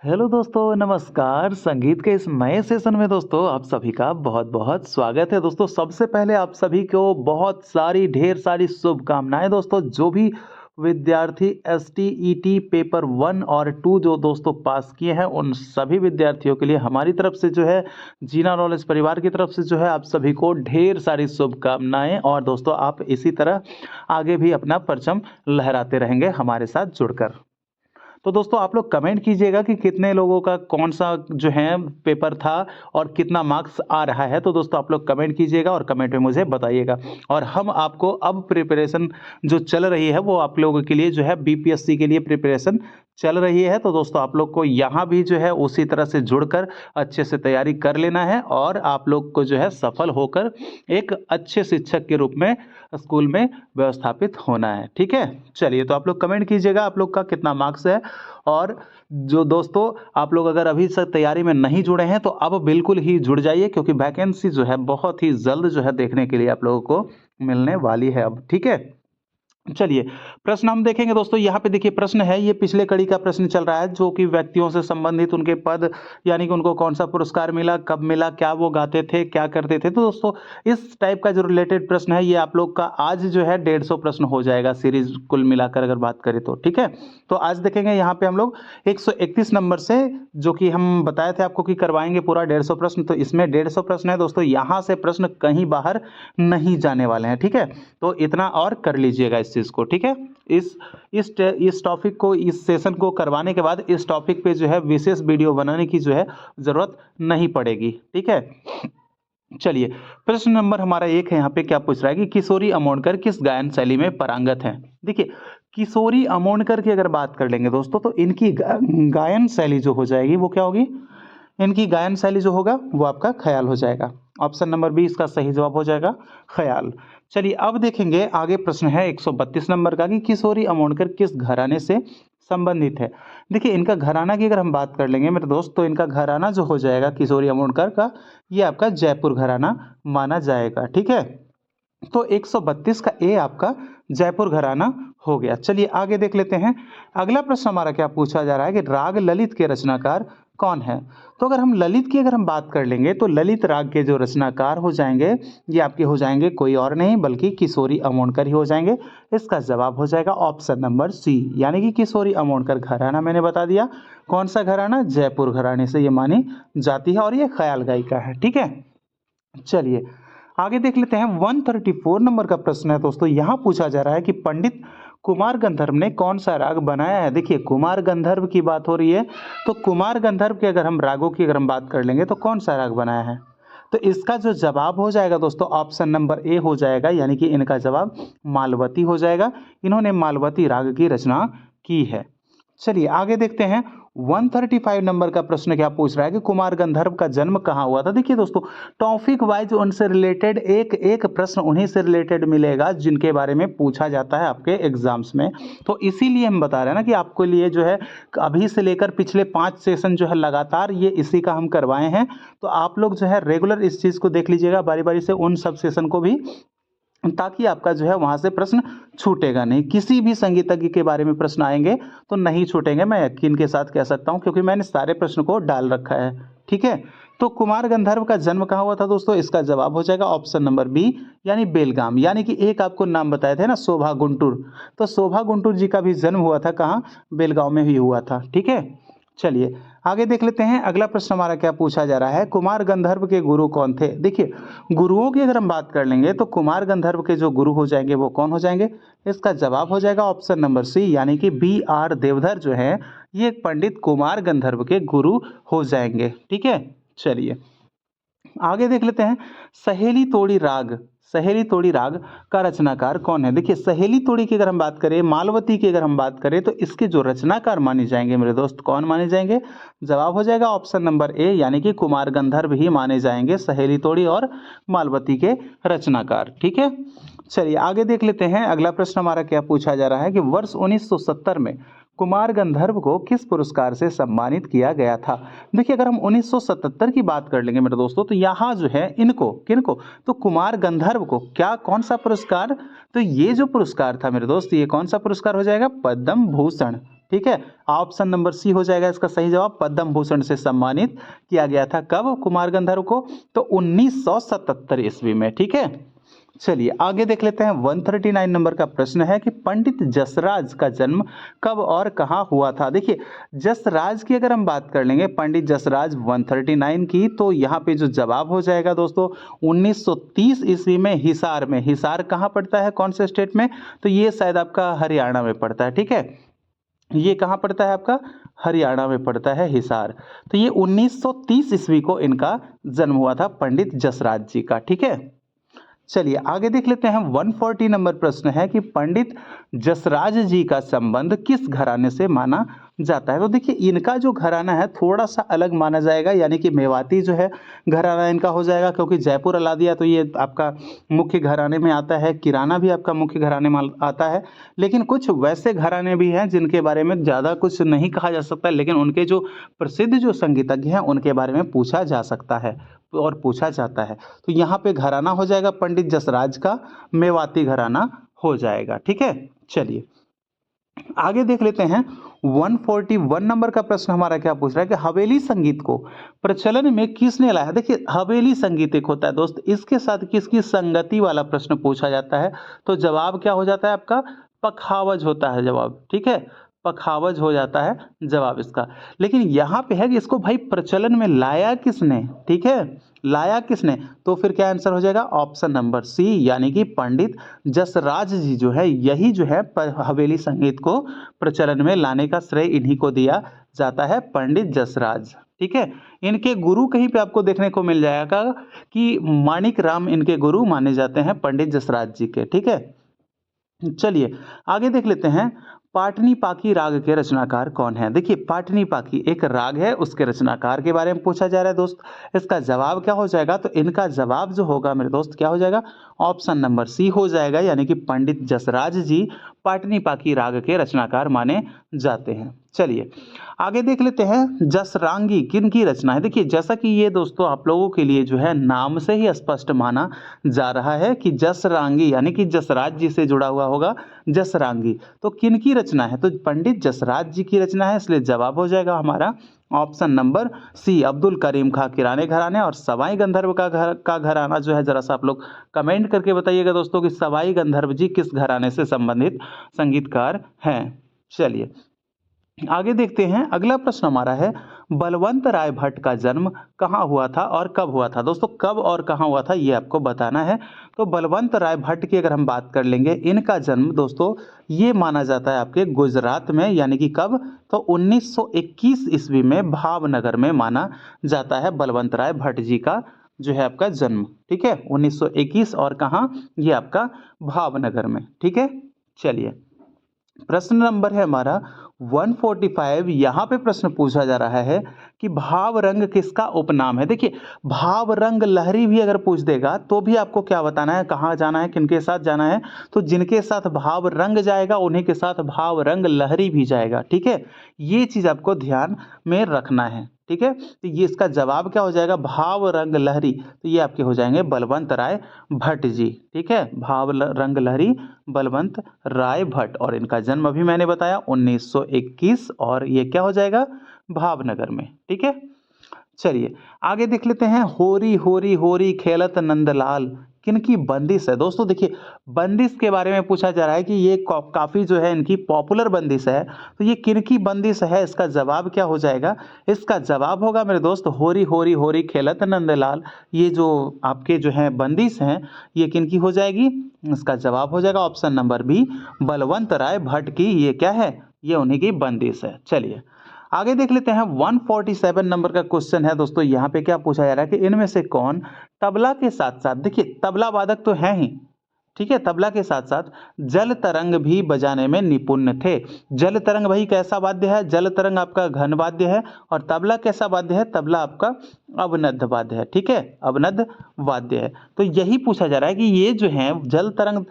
Hello दोस्तों, नमस्कार। संगीत के इस नए सेशन में दोस्तों आप सभी का बहुत-बहुत स्वागत है। दोस्तों सबसे पहले आप सभी को बहुत सारी ढेर सारी शुभकामनाएँ दोस्तों। जो भी विद्यार्थी एसटीईटी पेपर 1 और 2 जो दोस्तों पास किए हैं, उन सभी विद्यार्थियों के लिए हमारी तरफ से जो है जीना नॉलेज परिवार की तरफ से जो है आप सभी को ढेर सारी शुभकामनाएँ। और दोस्तों आप इसी तरह आगे भी अपना परचम लहराते रहेंगे हमारे साथ जुड़कर। तो दोस्तों आप लोग कमेंट कीजिएगा कि कितने लोगों का कौन-सा जो है पेपर था और कितना मार्क्स आ रहा है। तो दोस्तों आप लोग कमेंट कीजिएगा और कमेंट में मुझे बताइएगा। और हम आपको अब प्रिपरेशन जो चल रही है वो आप लोगों के लिए जो है बीपीएससी के लिए प्रिपरेशन चल रही है। तो दोस्तों आप लोग को यहाँ भी जो है उसी तरह से जुड़कर अच्छे से तैयारी कर लेना है और आप लोग को जो है सफल होकर एक अच्छे शिक्षक के रूप में स्कूल में व्यवस्थापित होना है। ठीक है? चलिए तो आप लोग कमेंट कीजिएगा आप लोग का कितना मार्क्स है। और जो दोस्तों आप लोग अगर अभी से तैयारी में नहीं जुड़े हैं तो अब बिल्कुल ही जुड़ जाइए, क्योंकि वैकेंसी जो है बहुत ही जल्द जो है देखने के लिए आप लोगों को मिलने वाली है अब। ठीक है? चलिए प्रश्न हम देखेंगे दोस्तों। यहाँ पे देखिए प्रश्न है, ये पिछले कड़ी का प्रश्न चल रहा है जो कि व्यक्तियों से संबंधित उनके पद, यानी कि उनको कौन सा पुरस्कार मिला, कब मिला, क्या वो गाते थे, क्या करते थे। तो दोस्तों इस टाइप का जो रिलेटेड प्रश्न है ये आप लोग का आज जो है 150 प्रश्न हो जाएगा सीरीज कुल मिलाकर अगर बात करें तो। ठीक है? तो आज देखेंगे यहाँ पे हम लोग 131 नंबर से, जो कि हम बताए थे आपको कि करवाएंगे पूरा 150 प्रश्न। तो इसमें 150 प्रश्न है दोस्तों, यहाँ से प्रश्न कहीं बाहर नहीं जाने वाले हैं। ठीक है? तो इतना और कर लीजिएगा इस चीज़ को। ठीक है? इस टॉपिक को, इस सेशन को करवाने के बाद इस टॉपिक पे जो है विशेष वीडियो बनाने की जो है ज़रूरत नहीं पड़ेगी। ठीक है? चलिए प्रश्न नंबर हमारा 1 है। यहाँ पे क्या पूछ रहा है कि किशोरी अमोणकर किस गायन शैली में पारंगत हैं। देखिए किशोरी अमोणकर की अगर बात कर लेंगे दोस्तों तो इनकी गायन शैली जो हो जाएगी वो क्या होगी, इनकी गायन शैली जो होगा वो आपका ख्याल हो जाएगा। ऑप्शन नंबर बी इसका सही जवाब हो जाएगा, ख्याल। चलिए अब देखेंगे आगे प्रश्न है 132 नंबर का कि किशोरी अमोणकर किस घराने से संबंधित है। देखिए इनका घराना की अगर हम बात कर लेंगे मेरे दोस्त तो इनका घराना जो हो जाएगा किशोरी अमोणकर का, ये आपका जयपुर घराना माना जाएगा। ठीक है? तो 132 का ए आपका जयपुर घराना हो गया। चलिए आगे देख लेते हैं। अगला प्रश्न हमारा क्या पूछा जा रहा है कि राग ललित के रचनाकार कौन है। तो अगर हम ललित की अगर हम बात कर लेंगे तो ललित राग के जो रचनाकार हो जाएंगे ये आपके हो जाएंगे कोई और नहीं बल्कि किशोरी अमोणकर ही हो जाएंगे। इसका जवाब हो जाएगा ऑप्शन नंबर सी, यानी कि किशोरी अमोणकर घराना मैंने बता दिया। कौन सा घराना? जयपुर घराने से ये मानी जाती है और ये ख्याल गायिका है। ठीक है? चलिए आगे देख लेते हैं। 134 नंबर का प्रश्न है दोस्तों। यहाँ पूछा जा रहा है कि पंडित कुमार गंधर्व ने कौन सा राग बनाया है। देखिए कुमार गंधर्व की बात हो रही है तो कुमार गंधर्व के अगर हम रागों की अगर हम बात कर लेंगे तो कौन सा राग बनाया है। तो इसका जो जवाब हो जाएगा दोस्तों ऑप्शन नंबर ए हो जाएगा, यानी कि इनका जवाब मालवती हो जाएगा। इन्होंने मालवती राग की रचना की है। चलिए आगे देखते हैं। 135 नंबर का प्रश्न क्या पूछ रहा है कि कुमार गंधर्व का जन्म कहाँ हुआ था। देखिए दोस्तों टॉपिक वाइज उनसे रिलेटेड एक एक प्रश्न उन्हीं से रिलेटेड मिलेगा जिनके बारे में पूछा जाता है आपके एग्जाम्स में। तो इसीलिए हम बता रहे हैं ना कि आपके लिए जो है अभी से लेकर पिछले 5 सेशन जो है लगातार ये इसी का हम करवाए हैं। तो आप लोग जो है रेगुलर इस चीज़ को देख लीजिएगा बारी बारी से उन सब सेशन को भी, ताकि आपका जो है वहां से प्रश्न छूटेगा नहीं। किसी भी संगीतज्ञ के बारे में प्रश्न आएंगे तो नहीं छूटेंगे, मैं यकीन के साथ कह सकता हूं, क्योंकि मैंने सारे प्रश्न को डाल रखा है। ठीक है? तो कुमार गंधर्व का जन्म कहाँ हुआ था दोस्तों, इसका जवाब हो जाएगा ऑप्शन नंबर बी, यानी बेलगाम। यानी कि एक आपको नाम बताए थे ना शोभा गुंटूर, तो शोभा गुंटूर जी का भी जन्म हुआ था कहाँ, बेलगांव में ही हुआ था। ठीक है? चलिए आगे देख लेते हैं। अगला प्रश्न हमारा क्या पूछा जा रहा है, कुमार गंधर्व के गुरु कौन थे। देखिए गुरुओं की अगर हम बात कर लेंगे तो कुमार गंधर्व के जो गुरु हो जाएंगे वो कौन हो जाएंगे। इसका जवाब हो जाएगा ऑप्शन नंबर सी, यानी कि बी आर देवधर जो है ये पंडित कुमार गंधर्व के गुरु हो जाएंगे। ठीक है? चलिए आगे देख लेते हैं। सहेली तोड़ी राग, सहेली तोड़ी राग का रचनाकार कौन है। देखिए सहेली तोड़ी की अगर हम बात करें, मालवती की अगर हम बात करें तो इसके जो रचनाकार माने जाएंगे मेरे दोस्त कौन माने जाएंगे। जवाब हो जाएगा ऑप्शन नंबर ए, यानी कि कुमार गंधर्व ही माने जाएंगे सहेली तोड़ी और मालवती के रचनाकार। ठीक है? चलिए आगे देख लेते हैं। अगला प्रश्न हमारा क्या पूछा जा रहा है कि वर्ष 1970 में कुमार गंधर्व को किस पुरस्कार से सम्मानित किया गया था। देखिए अगर हम 1977 की बात कर लेंगे मेरे दोस्तों तो यहाँ जो है इनको किनको, तो कुमार गंधर्व को क्या कौन सा पुरस्कार, तो ये जो पुरस्कार था मेरे दोस्त ये कौन सा पुरस्कार हो जाएगा, पद्म भूषण। ठीक है, ऑप्शन नंबर सी हो जाएगा इसका सही जवाब। पद्म भूषण से सम्मानित किया गया था कब कुमार गंधर्व को? तो 1977 ईस्वी में। ठीक है, चलिए आगे देख लेते हैं। 139 नंबर का प्रश्न है कि पंडित जसराज का जन्म कब और कहाँ हुआ था। देखिए, जसराज की अगर हम बात कर लेंगे, पंडित जसराज 139 की, तो यहाँ पे जो जवाब हो जाएगा दोस्तों 1930 ईस्वी में हिसार में। हिसार कहाँ पड़ता है, कौन से स्टेट में? तो ये शायद आपका हरियाणा में पड़ता है। ठीक है, ये कहाँ पड़ता है आपका? हरियाणा में पड़ता है हिसार। तो ये 1930 ईस्वी को इनका जन्म हुआ था, पंडित जसराज जी का। ठीक है, चलिए आगे देख लेते हैं। 140 नंबर प्रश्न है कि पंडित जसराज जी का संबंध किस घराने से माना जाता है। तो देखिए, इनका जो घराना है थोड़ा सा अलग माना जाएगा, यानी कि मेवाती जो है घराना इनका हो जाएगा, क्योंकि जयपुर अलादिया तो ये आपका मुख्य घराने में आता है, किराना भी आपका मुख्य घराने में आता है। लेकिन कुछ वैसे घराने भी हैं जिनके बारे में ज़्यादा कुछ नहीं कहा जा सकता, लेकिन उनके जो प्रसिद्ध जो संगीतज्ञ हैं उनके बारे में पूछा जा सकता है और पूछा जाता है। तो यहाँ पे घराना हो जाएगा पंडित जसराज का, मेवाती घराना हो जाएगा। ठीक है, चलिए आगे देख लेते हैं। 141 नंबर का प्रश्न हमारा क्या पूछ रहा है कि हवेली संगीत को प्रचलन में किसने लाया। देखिए, हवेली संगीत एक होता है दोस्त, इसके साथ किसकी संगति वाला प्रश्न पूछा जाता है, तो जवाब क्या हो जाता है आपका? पखावज होता है जवाब। ठीक है, पखावज हो जाता है जवाब इसका। लेकिन यहाँ पे है कि इसको भाई प्रचलन में लाया किसने। ठीक है, लाया किसने? तो फिर क्या आंसर हो जाएगा? ऑप्शन नंबर सी, यानी कि पंडित जसराज जी जो है, यही जो है हवेली संगीत को प्रचलन में लाने का श्रेय इन्हीं को दिया जाता है, पंडित जसराज। ठीक है, इनके गुरु कहीं पे आपको देखने को मिल जाएगा कि माणिक राम इनके गुरु माने जाते हैं, पंडित जसराज जी के। ठीक है, चलिए आगे देख लेते हैं। पाटनी पाकी राग के रचनाकार कौन है। देखिए, पाटनी पाकी एक राग है, उसके रचनाकार के बारे में पूछा जा रहा है दोस्त। इसका जवाब क्या हो जाएगा? तो इनका जवाब जो होगा मेरे दोस्त क्या हो जाएगा? ऑप्शन नंबर सी हो जाएगा, यानी कि पंडित जसराज जी पाटनी पाकी राग के रचनाकार माने जाते हैं। चलिए आगे देख लेते हैं। जसरांगी किन की रचना है। देखिए, जैसा कि ये दोस्तों आप लोगों के लिए जो है नाम से ही स्पष्ट माना जा रहा है कि जसरांगी यानी कि जसराज जी से जुड़ा हुआ होगा जसरांगी। तो किन की रचना है? तो पंडित जसराज जी की रचना है, इसलिए जवाब हो जाएगा हमारा option number C, Abdul Karim खां किराने घराने। और सवाई गंधर्व का घराना जो है, जरा सा आप लोग कमेंट करके बताइएगा दोस्तों कि सवाई गंधर्व जी किस घराने से संबंधित संगीतकार हैं। चलिए आगे देखते हैं। अगला प्रश्न हमारा है, बलवंत राय भट्ट का जन्म कहाँ हुआ था और कब हुआ था। दोस्तों, कब और कहाँ हुआ था ये आपको बताना है। तो बलवंत राय भट्ट की अगर हम बात कर लेंगे, इनका जन्म दोस्तों ये माना जाता है आपके गुजरात में, यानी कि कब? तो 1921 ईस्वी में भावनगर में माना जाता है बलवंत राय भट्ट जी का जो है आपका जन्म। ठीक है, 1921 और कहाँ? ये आपका भावनगर में। ठीक है, चलिए प्रश्न नंबर है हमारा 145। यहाँ पे प्रश्न पूछा जा रहा है कि भाव रंग किसका उपनाम है। देखिए, भाव रंग लहरी भी अगर पूछ देगा तो भी आपको क्या बताना है, कहाँ जाना है, किनके साथ जाना है। तो जिनके साथ भाव रंग जाएगा उन्हीं के साथ भाव रंग लहरी भी जाएगा। ठीक है, ये चीज़ आपको ध्यान में रखना है। ठीक है, तो ये इसका जवाब क्या हो जाएगा? भाव रंग लहरी। तो ये आपके हो जाएंगे बलवंत राय भट्ट जी। ठीक है, भाव रंग लहरी बलवंत राय भट्ट, और इनका जन्म अभी मैंने बताया 1921, और ये क्या हो जाएगा? भावनगर में। ठीक है, चलिए आगे देख लेते हैं। होरी होरी होरी खेलत नंदलाल किनकी बंदिश है। दोस्तों देखिए, बंदिश के बारे में पूछा जा रहा है कि ये काफ़ी जो है इनकी पॉपुलर बंदिश है। तो ये किनकी बंदिश है, इसका जवाब क्या हो जाएगा? इसका जवाब होगा मेरे दोस्त होरी होरी होरी खेलत नंदलाल। ये जो आपके जो है बंदिश हैं, ये किनकी हो जाएगी? इसका जवाब हो जाएगा ऑप्शन नंबर बी, बलवंत राय भट्ट की। ये क्या है? ये उन्हीं की बंदिश है। चलिए आगे देख लेते हैं। 147 नंबर का क्वेश्चन है दोस्तों। यहाँ पे क्या पूछा जा रहा है कि इनमें से कौन तबला के साथ साथ, देखिए तबला वादक तो है ही, ठीक है, तबला के साथ साथ जल तरंग भी बजाने में निपुण थे। जल तरंग भाई कैसा वाद्य है? जल तरंग आपका घन वाद्य है। और तबला कैसा वाद्य है? तबला आपका अवनद्ध वाद्य है। ठीक है, अवनद्ध वाद्य है। तो यही पूछा जा रहा है कि ये जो है जल तरंग,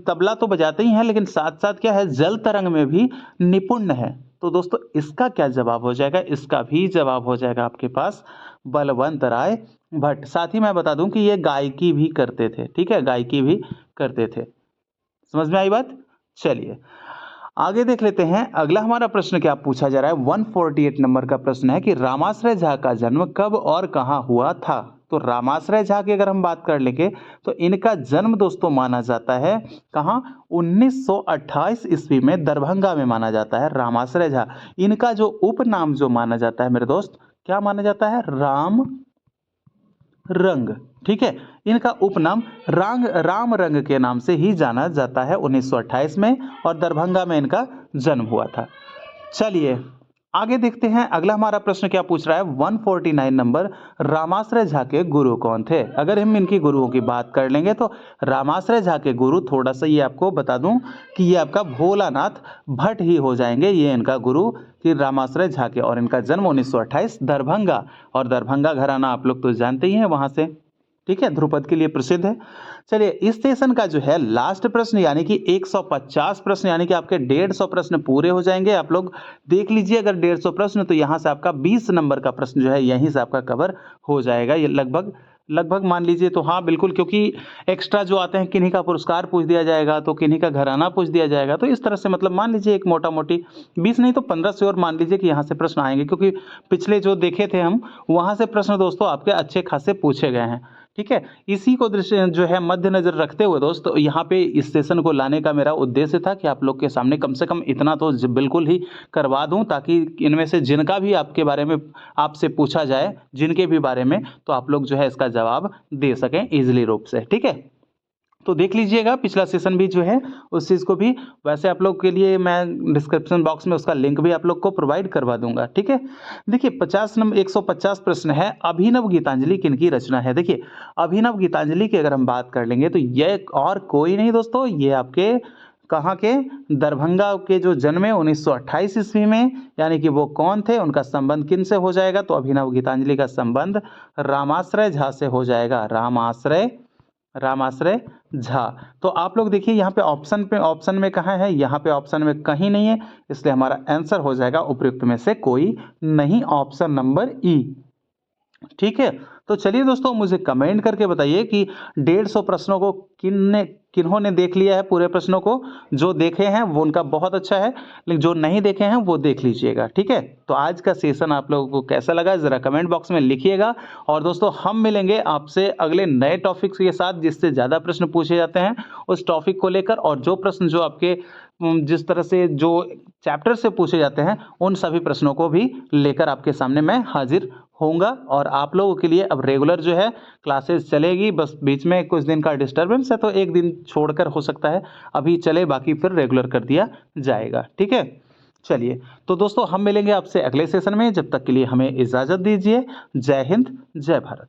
तबला तो बजाते ही हैं लेकिन साथ साथ क्या है, जल तरंग में भी निपुण है। तो दोस्तों इसका क्या जवाब हो जाएगा? इसका भी जवाब हो जाएगा आपके पास बलवंत राय भट्ट। साथ ही मैं बता दूं कि ये गायकी भी करते थे। ठीक है, गायकी भी करते थे। समझ में आई बात? चलिए आगे देख लेते हैं अगला हमारा प्रश्न क्या पूछा जा रहा है। 148 नंबर का प्रश्न है कि रामाश्रय झा का जन्म कब और कहाँ हुआ था। तो रामाश्रय झा की अगर हम बात कर लेंगे तो इनका जन्म दोस्तों माना जाता है कहाँ, 1928 ईस्वी में दरभंगा में माना जाता है रामाश्रय झा। इनका जो उपनाम जो माना जाता है मेरे दोस्त, क्या माना जाता है, राम रंग। ठीक है, इनका उपनाम राम रंग के नाम से ही जाना जाता है 1928 में, और दरभंगा में इनका जन्म हुआ था। चलिए आगे देखते हैं अगला हमारा प्रश्न क्या पूछ रहा है। 149 नंबर, रामाश्रय झा के गुरु कौन थे। अगर हम इनकी गुरुओं की बात कर लेंगे तो रामाश्रय झा के गुरु, थोड़ा सा ये आपको बता दूं कि ये आपका भोलानाथ भट्ट ही हो जाएंगे, ये इनका गुरु कि रामाश्रय झा के। और इनका जन्म 1928 दरभंगा, और दरभंगा घराना आप लोग तो जानते ही हैं वहां से, ठीक है, ध्रुपद के लिए प्रसिद्ध है। चलिए इस सेशन का जो है लास्ट प्रश्न यानी कि 150 प्रश्न, यानी कि आपके 150 प्रश्न पूरे हो जाएंगे। आप लोग देख लीजिए, अगर 150 प्रश्न तो यहाँ से आपका 20 नंबर का प्रश्न जो है यहीं से आपका कवर हो जाएगा। ये लगभग मान लीजिए तो हाँ बिल्कुल, क्योंकि एक्स्ट्रा जो आते हैं किन्हीं का पुरस्कार पूछ दिया जाएगा, तो किन्हीं का घराना पूछ दिया जाएगा, तो इस तरह से मतलब मान लीजिए एक मोटा मोटी 20 नहीं तो 15 से और मान लीजिए कि यहाँ से प्रश्न आएंगे, क्योंकि पिछले जो देखे थे हम वहाँ से प्रश्न दोस्तों आपके अच्छे खासे पूछे गए हैं। ठीक है, इसी को दृश्य जो है मद्देनजर रखते हुए दोस्तों यहाँ पे इस सेशन को लाने का मेरा उद्देश्य था कि आप लोग के सामने कम से कम इतना तो बिल्कुल ही करवा दूं, ताकि इनमें से जिनका भी आपके बारे में आपसे पूछा जाए, जिनके भी बारे में, तो आप लोग जो है इसका जवाब दे सकें इजीली रूप से। ठीक है, तो देख लीजिएगा पिछला सेशन भी जो है उस चीज़ को भी, वैसे आप लोग के लिए मैं डिस्क्रिप्शन बॉक्स में उसका लिंक भी आप लोग को प्रोवाइड करवा दूंगा। ठीक है, देखिए 150 प्रश्न है। अभिनव गीतांजलि किनकी रचना है। देखिए अभिनव गीतांजलि की अगर हम बात कर लेंगे तो यह और कोई नहीं दोस्तों, ये आपके कहाँ के, दरभंगा के जो जन्मे 1928 ईस्वी में, यानी कि वो कौन थे, उनका संबंध किन से हो जाएगा, तो अभिनव गीतांजलि का संबंध रामाश्रय झा से हो जाएगा, रामाश्रय झा। तो आप लोग देखिए यहाँ पे ऑप्शन में कहाँ है, यहाँ पे ऑप्शन में कहीं नहीं है, इसलिए हमारा आंसर हो जाएगा उपयुक्त में से कोई नहीं, ऑप्शन नंबर ई। ठीक है, तो चलिए दोस्तों मुझे कमेंट करके बताइए कि 150 प्रश्नों को किन्होंने देख लिया है, पूरे प्रश्नों को। जो देखे हैं वो उनका बहुत अच्छा है, लेकिन जो नहीं देखे हैं वो देख लीजिएगा। ठीक है, तो आज का सेशन आप लोगों को कैसा लगा जरा कमेंट बॉक्स में लिखिएगा। और दोस्तों हम मिलेंगे आपसे अगले नए टॉपिक्स के साथ, जिससे ज़्यादा प्रश्न पूछे जाते हैं उस टॉपिक को लेकर, और जो प्रश्न जो आपके जिस तरह से जो चैप्टर से पूछे जाते हैं उन सभी प्रश्नों को भी लेकर आपके सामने मैं हाजिर होऊंगा। और आप लोगों के लिए अब रेगुलर जो है क्लासेस चलेगी, बस बीच में कुछ दिन का डिस्टर्बेंस है तो एक दिन छोड़कर हो सकता है अभी चले, बाकी फिर रेगुलर कर दिया जाएगा। ठीक है, चलिए तो दोस्तों हम मिलेंगे आपसे अगले सेशन में, जब तक के लिए हमें इजाज़त दीजिए। जय हिंद, जय भारत।